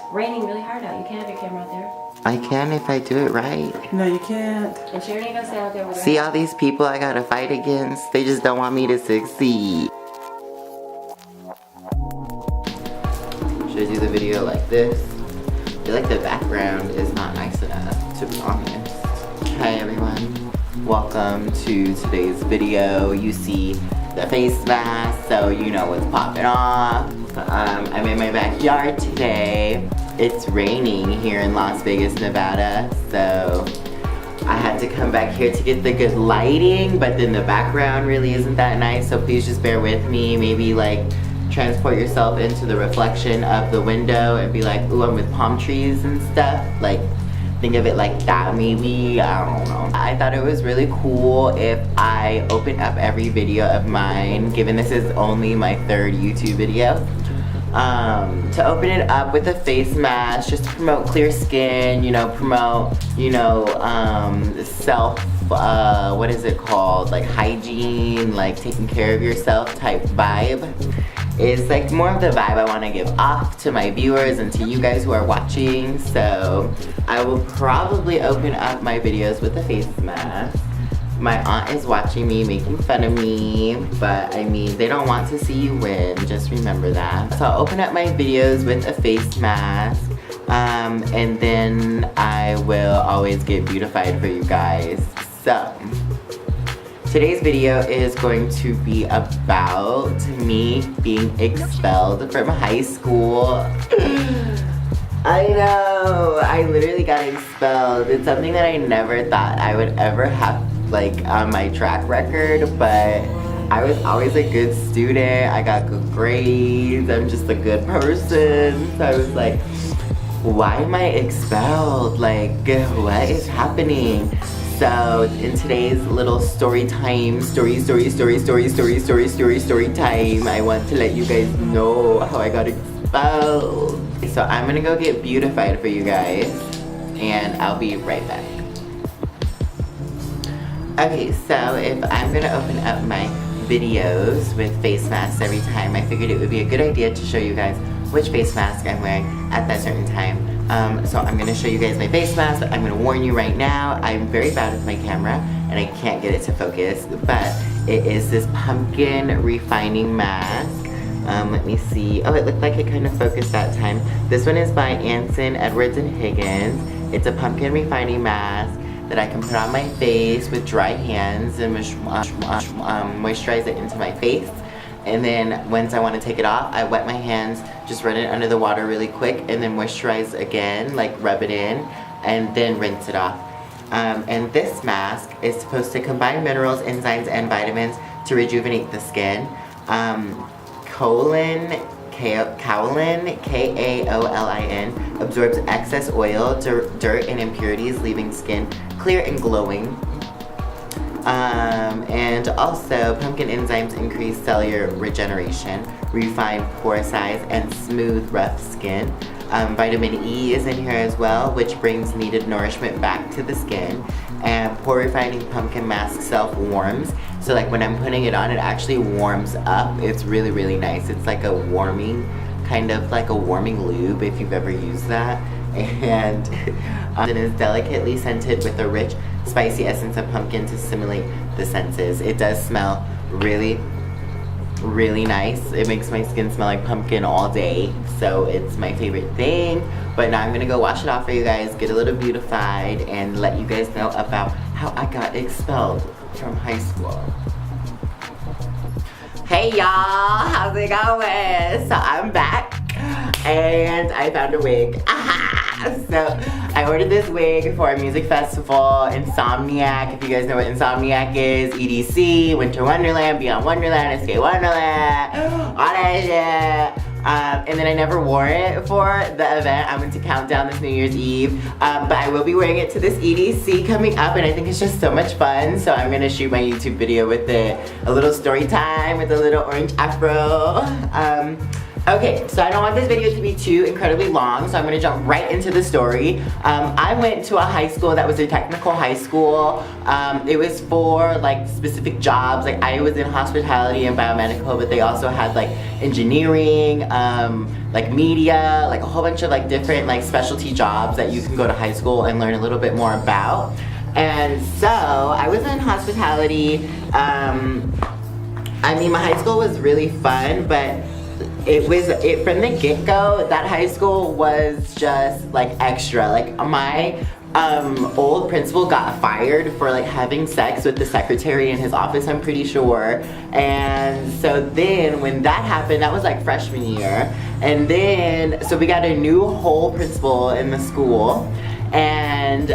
Raining really hard out. You can't have your camera out there. I can if I do it right. No, you can't. And she already gonna stay out there with her. See all these people I gotta fight against? They just don't want me to succeed. Should I do the video like this? I feel like the background is not nice enough, to be honest. Hi everyone. Welcome to today's video. You see the face mask, so you know what's popping off. I'm in my backyard today. It's raining here in Las Vegas, Nevada, so I had to come back here to get the good lighting, but then the background really isn't that nice, so please just bear with me. Maybe like transport yourself into the reflection of the window and be like, ooh, I'm with palm trees and stuff. Like, think of it like that maybe, I don't know. I thought it was really cool if I open up every video of mine, given this is only my third YouTube video, to open it up with a face mask, just to promote clear skin, you know, promote, you know, self, what is it called, like hygiene, like taking care of yourself type vibe. It's like more of the vibe I want to give off to my viewers and to you guys who are watching. So I will probably open up my videos with a face mask. My aunt is watching me, making fun of me, but I mean, they don't want to see you win, just remember that. So I'll open up my videos with a face mask, and then I will always get beautified for you guys. So today's video is going to be about me being expelled from high school. I know, I literally got expelled. It's something that I never thought I would ever have like on my track record, but I was always a good student. I got good grades. I'm just a good person. So I was like, why am I expelled? Like, what is happening? So in today's little story time, story time, I want to let you guys know how I got expelled. So I'm gonna go get beautified for you guys, and I'll be right back. Okay, so if I'm gonna open up my videos with face masks every time, I figured it would be a good idea to show you guys which face mask I'm wearing at that certain time. So I'm gonna show you guys my face mask. I'm gonna warn you right now, I'm very bad with my camera and I can't get it to focus, but it is this pumpkin refining mask. Let me see. Oh, it looked like it kind of focused that time. This one is by Anson, Edwards, and Higgins. It's a pumpkin refining mask that I can put on my face with dry hands and moisturize it into my face. And then once I want to take it off, I wet my hands, just run it under the water really quick, and then moisturize again, like rub it in, and then rinse it off. And this mask is supposed to combine minerals, enzymes, and vitamins to rejuvenate the skin. Kaolin, K-A-O-L-I-N, absorbs excess oil, dirt, and impurities, leaving skin clear and glowing. And also, pumpkin enzymes increase cellular regeneration, refine pore size, and smooth rough skin. Vitamin E is in here as well, which brings needed nourishment back to the skin. And pore refining pumpkin mask self-warms. So like when I'm putting it on, it actually warms up. It's really, really nice. It's like a warming, kind of like a warming lube if you've ever used that. And it is delicately scented with a rich, spicy essence of pumpkin to stimulate the senses. It does smell really, really nice. It makes my skin smell like pumpkin all day, so it's my favorite thing. But now I'm gonna go wash it off for you guys, get a little beautified, and let you guys know about how I got expelled from high school. Hey y'all, how's it going? So I'm back and I found a wig. So I ordered this wig for a music festival, Insomniac. If you guys know what Insomniac is, EDC, Winter Wonderland, Beyond Wonderland, Escape Wonderland, all that shit. And then I never wore it for the event. I went to Countdown this New Year's Eve, but I will be wearing it to this EDC coming up, and I think it's just so much fun. So I'm gonna shoot my YouTube video with it, a little story time with a little orange afro. Okay, so I don't want this video to be too incredibly long, so I'm gonna jump right into the story. I went to a high school that was a technical high school. It was for like specific jobs. Like I was in hospitality and biomedical, but they also had like engineering, like media, like a whole bunch of like different like specialty jobs that you can go to high school and learn a little bit more about. And so I was in hospitality. I mean, my high school was really fun, but it from the get-go, that high school was just like extra. Like my old principal got fired for like having sex with the secretary in his office, I'm pretty sure. And so then when that happened, that was like freshman year. And then, so we got a new whole principal in the school. And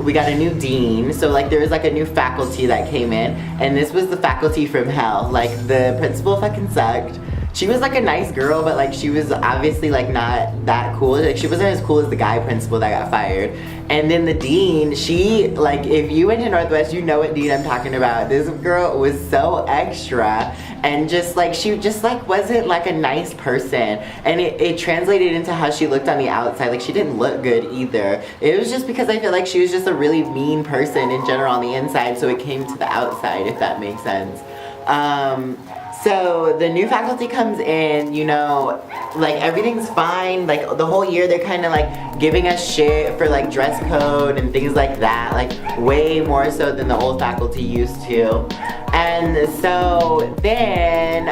we got a new dean, so like there was like a new faculty that came in, and this was the faculty from hell. Like the principal fucking sucked. She was like a nice girl, but like she was obviously like not that cool. Like she wasn't as cool as the guy principal that got fired. And then the dean, she, like if you went to Northwest, you know what dean I'm talking about. This girl was so extra, and just like she just like wasn't like a nice person. And it translated into how she looked on the outside. Like she didn't look good either. It was just because I feel like she was just a really mean person in general on the inside, so it came to the outside, if that makes sense. So the new faculty comes in, you know, like everything's fine. Like the whole year they're kind of like giving us shit for like dress code and things like that, like way more so than the old faculty used to. And so then,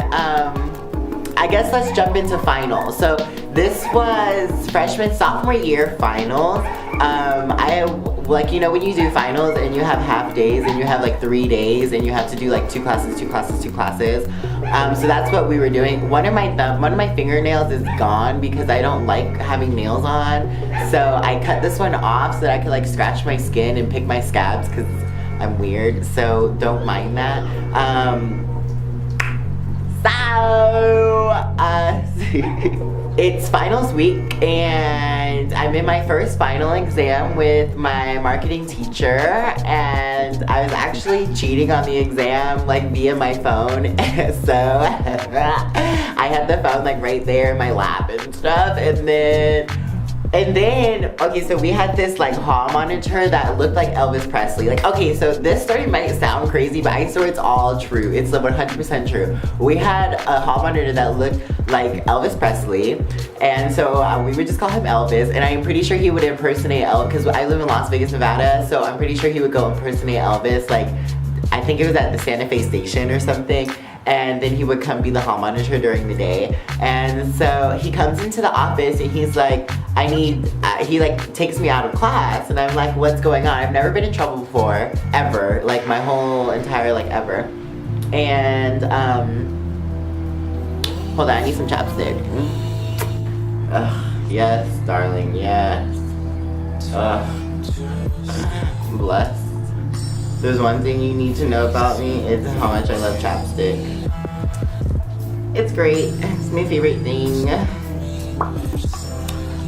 I guess let's jump into finals. So this was freshman, sophomore year finals. Like, you know, when you do finals and you have half days and you have like 3 days and you have to do like 2 classes. So that's what we were doing. One of my fingernails is gone because I don't like having nails on. So I cut this one off so that I could like scratch my skin and pick my scabs because I'm weird. So don't mind that. It's finals week and I'm in my first final exam with my marketing teacher, and I was actually cheating on the exam like via my phone. So I had the phone like right there in my lap and stuff, and then, okay, so we had this like hall monitor that looked like Elvis Presley. Like, okay, so this story might sound crazy, but I swear it's all true. It's 100% true. We had a hall monitor that looked like Elvis Presley, and so we would just call him Elvis, and I'm pretty sure he would impersonate Elvis, because I live in Las Vegas, Nevada, so I'm pretty sure he would go impersonate Elvis, like, I think it was at the Santa Fe station or something. And then he would come be the hall monitor during the day. And so he comes into the office and he's like, he like takes me out of class, and I'm like, what's going on? I've never been in trouble before, ever, like my whole entire like ever. And hold on, I need some chapstick. Ugh, yes, darling, yes. Bless. There's one thing you need to know about me, it's how much I love chapstick. It's great, it's my favorite thing.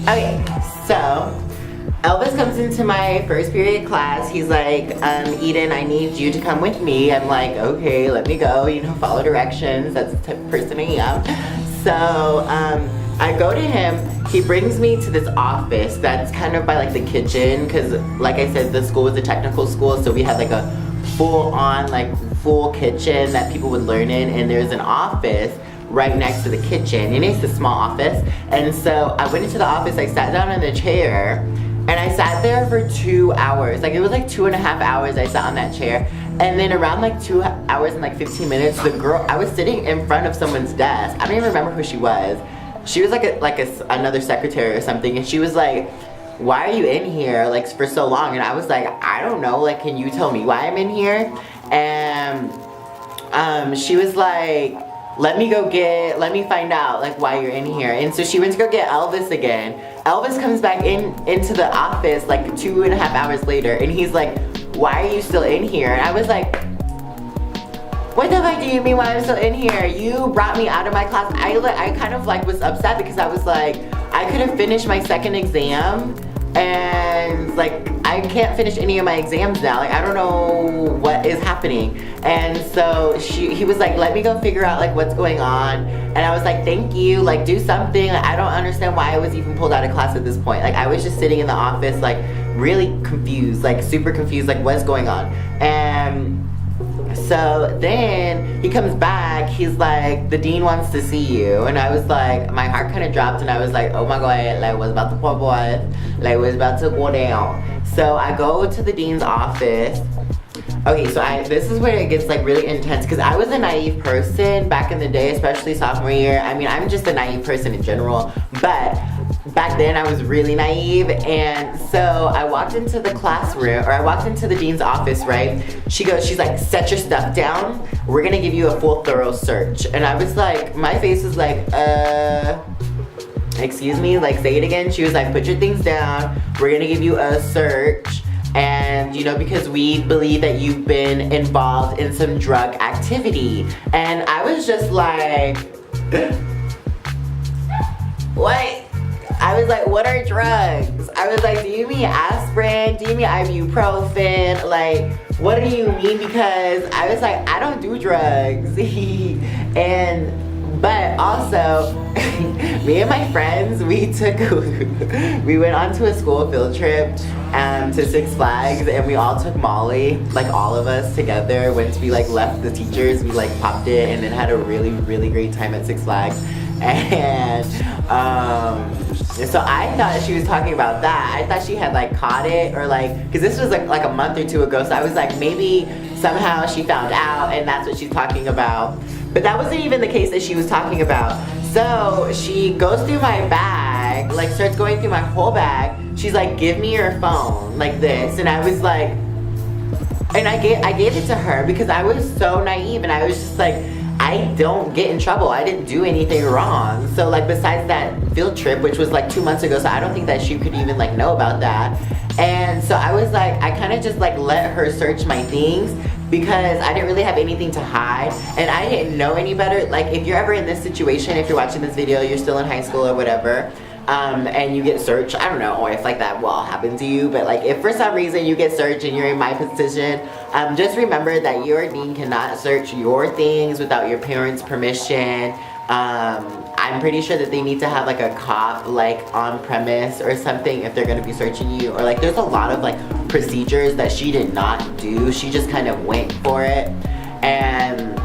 Okay, so Elvis comes into my first period class. He's like, Eden, I need you to come with me. I'm like, okay, let me go, you know, follow directions. That's the type of person I am. So, I go to him. He brings me to this office that's kind of by like the kitchen, because like I said, the school was a technical school, so we had like a full-on like full kitchen that people would learn in, and there's an office right next to the kitchen, and it's a small office. And so I went into the office, I sat down in the chair, and I sat there for 2 hours. Like it was like 2.5 hours I sat on that chair. And then around like 2 hours and like 15 minutes, the girl, I was sitting in front of someone's desk. I don't even remember who she was. She was like another secretary or something, and she was like, why are you in here like for so long? And I was like, I don't know, like, can you tell me why I'm in here? And she was like, let me find out like why you're in here. And so she went to go get Elvis again. Elvis comes back into the office like 2.5 hours later, and he's like, why are you still in here? And I was like, what the fuck do you mean why I'm still in here? You brought me out of my class. I kind of like was upset because I was like, I could have finished my second exam and like I can't finish any of my exams now. Like I don't know what is happening. And so he was like, let me go figure out like what's going on. And I was like, thank you, like do something. Like, I don't understand why I was even pulled out of class at this point. Like I was just sitting in the office like really confused, like super confused, like what's going on. And so then he comes back, he's like, the dean wants to see you. And I was like, my heart kind of dropped and I was like, oh my God, like what's about to pop off? Like what's about to go down? So I go to the dean's office. Okay, so this is where it gets like really intense because I was a naive person back in the day, especially sophomore year. I mean, I'm just a naive person in general, but back then I was really naive. And so I walked into the classroom, or I walked into the dean's office, right? She's like, set your stuff down. We're gonna give you a full thorough search. And I was like, my face was like, excuse me, like say it again. She was like, put your things down. We're gonna give you a search. And you know, because we believe that you've been involved in some drug activity. And I was just like, what? I was like, what are drugs? I was like, do you mean aspirin? Do you mean ibuprofen? Like, what do you mean? Because I was like, I don't do drugs. But also, me and my friends, we went on to a school field trip to Six Flags, and we all took Molly, like all of us together. Once we like left the teachers, we like popped it and then had a really, really great time at Six Flags. And so I thought she was talking about that. I thought she had like caught it, or like, because this was like a month or two ago. So I was like, maybe somehow she found out and that's what she's talking about. But that wasn't even the case that she was talking about. So she goes through my bag, like starts going through my whole bag. She's like, give me your phone, like this. And I was like, and I gave it to her because I was so naive, and I was just like, I don't get in trouble. I didn't do anything wrong. So like besides that field trip, which was like 2 months ago, so I don't think that she could even like know about that. And so I was like, I kind of just like let her search my things because I didn't really have anything to hide, and I didn't know any better. Like if you're ever in this situation, if you're watching this video, you're still in high school or whatever, and you get searched, I don't know, or if like that will happen to you, but like if for some reason you get searched and you're in my position, just remember that your dean cannot search your things without your parents' permission. I'm pretty sure that they need to have like a cop like on premise or something if they're gonna be searching you, or like there's a lot of like procedures that she did not do. She just kind of went for it. And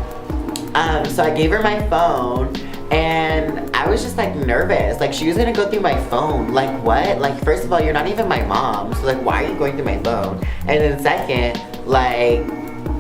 so I gave her my phone, and I was just like nervous. Like she was gonna go through my phone. Like what? Like first of all, you're not even my mom, so like why are you going through my phone? And then second, like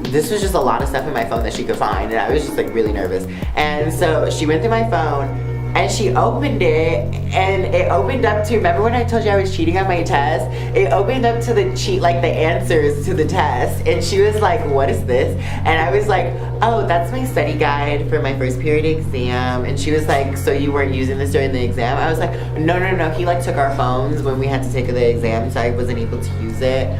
this was just a lot of stuff in my phone that she could find, and I was just like really nervous. And so she went through my phone and she opened it, and it opened up to, remember when I told you I was cheating on my test? It opened up to the answers to the test, and she was like, what is this? And I was like, oh, that's my study guide for my first period exam. And she was like, so you weren't using this during the exam? I was like, no, he like took our phones when we had to take the exam, so I wasn't able to use it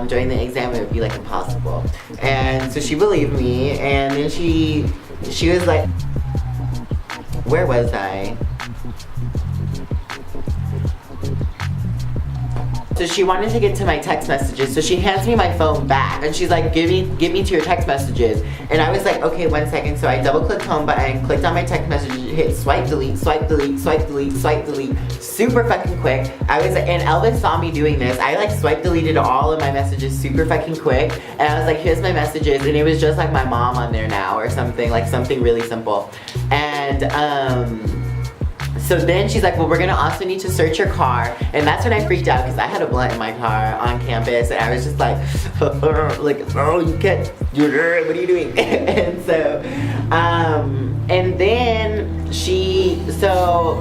during the exam. It would be like impossible. And so she believed me, and then she was like, where was I? So she wanted to get to my text messages, so she hands me my phone back, and she's like, give me to your text messages. And I was like, okay, 1 second. So I double-clicked home button, clicked on my text messages, hit swipe delete, swipe delete, swipe delete, swipe delete, super fucking quick. And Elvis saw me doing this. I like swipe deleted all of my messages super fucking quick, and I was like, here's my messages, and it was just like my mom on there now or something, like something really simple. And so then she's like, well, we're gonna also need to search your car. And that's when I freaked out because I had a blunt in my car on campus, and I was just like, oh, you can't, what are you doing? And so, and then so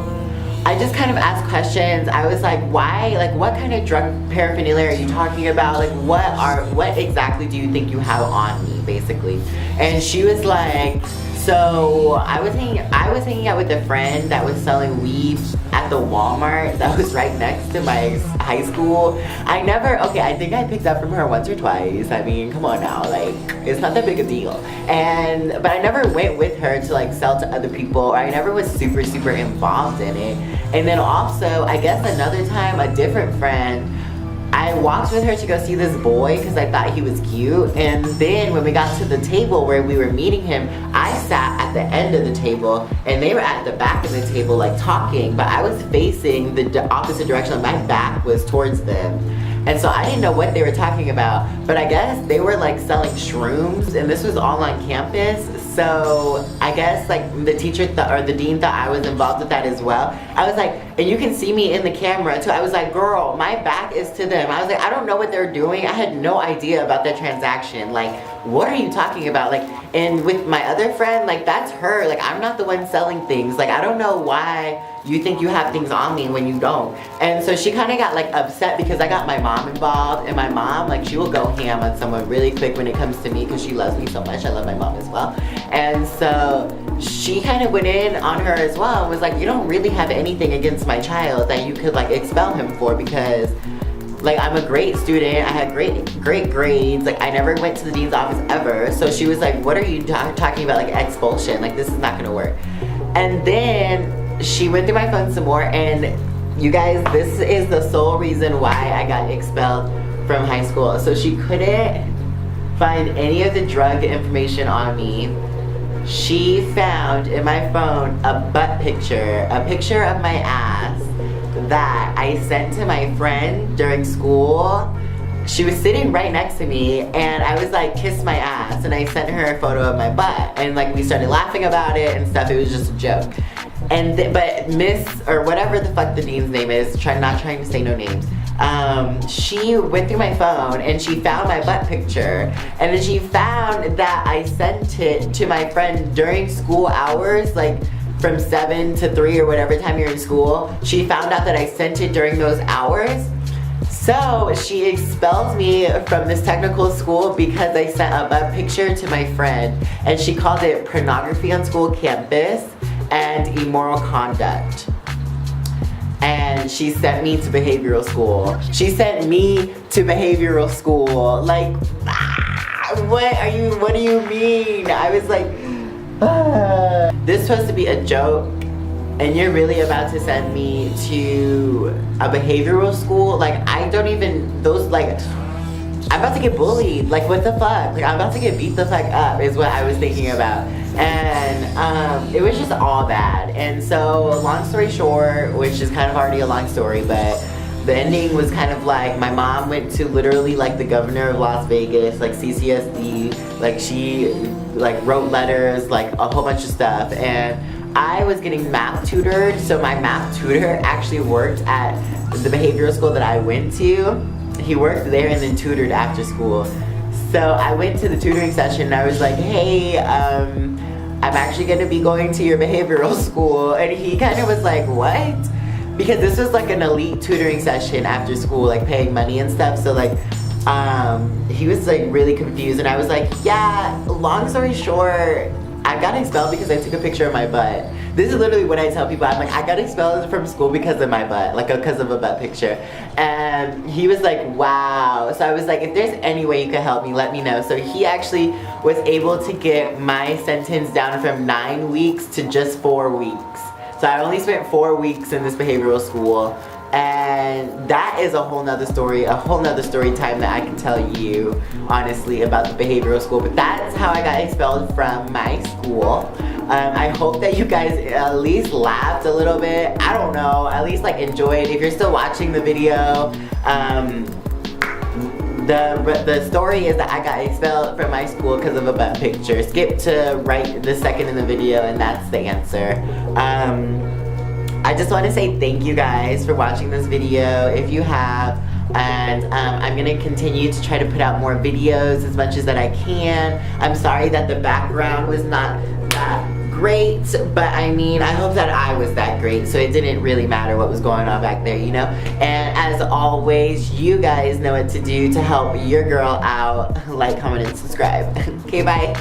I just kind of asked questions. I was like, why, like what kind of drug paraphernalia are you talking about? Like what exactly do you think you have on me, basically? And she was like, So I was hanging out with a friend that was selling weed at the Walmart that was right next to my high school. I think I picked up from her once or twice. I mean, come on now, like, it's not that big a deal. But I never went with her to like sell to other people, or I never was super involved in it. And then also, I guess another time, a different friend, I walked with her to go see this boy because I thought he was cute. And then when we got to the table where we were meeting him, I sat at the end of the table and they were at the back of the table like talking, but I was facing the opposite direction. My back was towards them. And so I didn't know what they were talking about, but I guess they were like selling shrooms, and this was all on campus. So I guess like the teacher or the dean thought I was involved with that as well. I was like, and you can see me in the camera too. I was like, girl, my back is to them. I was like, I don't know what they're doing. I had no idea about that transaction. Like, what are you talking about? Like, and with my other friend, like that's her. Like, I'm not the one selling things. Like, I don't know why you think you have things on me when you don't. And so she kind of got like upset because I got my mom involved, and my mom, like, she will go ham on someone really quick when it comes to me because she loves me so much. I love my mom as well. And so she kind of went in on her as well and was like, you don't really have anything against my child that you could like expel him for, because like I'm a great student, I had great grades, like I never went to the dean's office ever. So she was like, what are you talking about, like expulsion, like this is not gonna work. And then she went through my phone some more, and you guys, this is the sole reason why I got expelled from high school. So she couldn't find any of the drug information on me. She found in my phone a butt picture, a picture of my ass that I sent to my friend during school. She was sitting right next to me, and I was like, kiss my ass, and I sent her a photo of my butt, and like we started laughing about it and stuff. It was just a joke. And but Miss, or whatever the fuck the dean's name is, not trying to say no names, she went through my phone and she found my butt picture, and then she found that I sent it to my friend during school hours, like from 7 to 3 or whatever time you're in school. She found out that I sent it during those hours. So she expelled me from this technical school because I sent a butt picture to my friend, and she called it pornography on school campus and immoral conduct. And she sent me to behavioral school. She sent me to behavioral school. Like, what do you mean? I was like, this is supposed to be a joke, and you're really about to send me to a behavioral school? Like, I don't even, those, like, I'm about to get bullied. Like, what the fuck? Like, I'm about to get beat the fuck up is what I was thinking about. And it was just all bad. And so, long story short, which is kind of already a long story, but the ending was kind of like, my mom went to literally like the governor of Las Vegas, like CCSD, like she like wrote letters, like a whole bunch of stuff. And I was getting math tutored, so my math tutor actually worked at the behavioral school that I went to. He worked there and then tutored after school. So I went to the tutoring session and I was like, hey, I'm actually gonna be going to your behavioral school. And he kind of was like, what? Because this was like an elite tutoring session after school, like paying money and stuff. So like, he was like really confused, and I was like, yeah, long story short, I got expelled because I took a picture of my butt. This is literally what I tell people. I'm like, I got expelled from school because of my butt, like because of a butt picture. And he was like, wow. So I was like, if there's any way you could help me, let me know. So he actually was able to get my sentence down from 9 weeks to just 4 weeks. So I only spent 4 weeks in this behavioral school. And that is a whole nother story time that I can tell you, honestly, about the behavioral school. But that's how I got expelled from my school. I hope that you guys at least laughed a little bit. I don't know, at least like enjoyed. If you're still watching the video, the story is that I got expelled from my school because of a butt picture. Skip to right the second in the video, and that's the answer. I just want to say thank you guys for watching this video, if you have, and I'm going to continue to try to put out more videos as much as that I can. I'm sorry that the background was not that great, but I mean, I hope that I was that great, so it didn't really matter what was going on back there, you know? And as always, you guys know what to do to help your girl out. Like, comment, and subscribe. Okay, bye.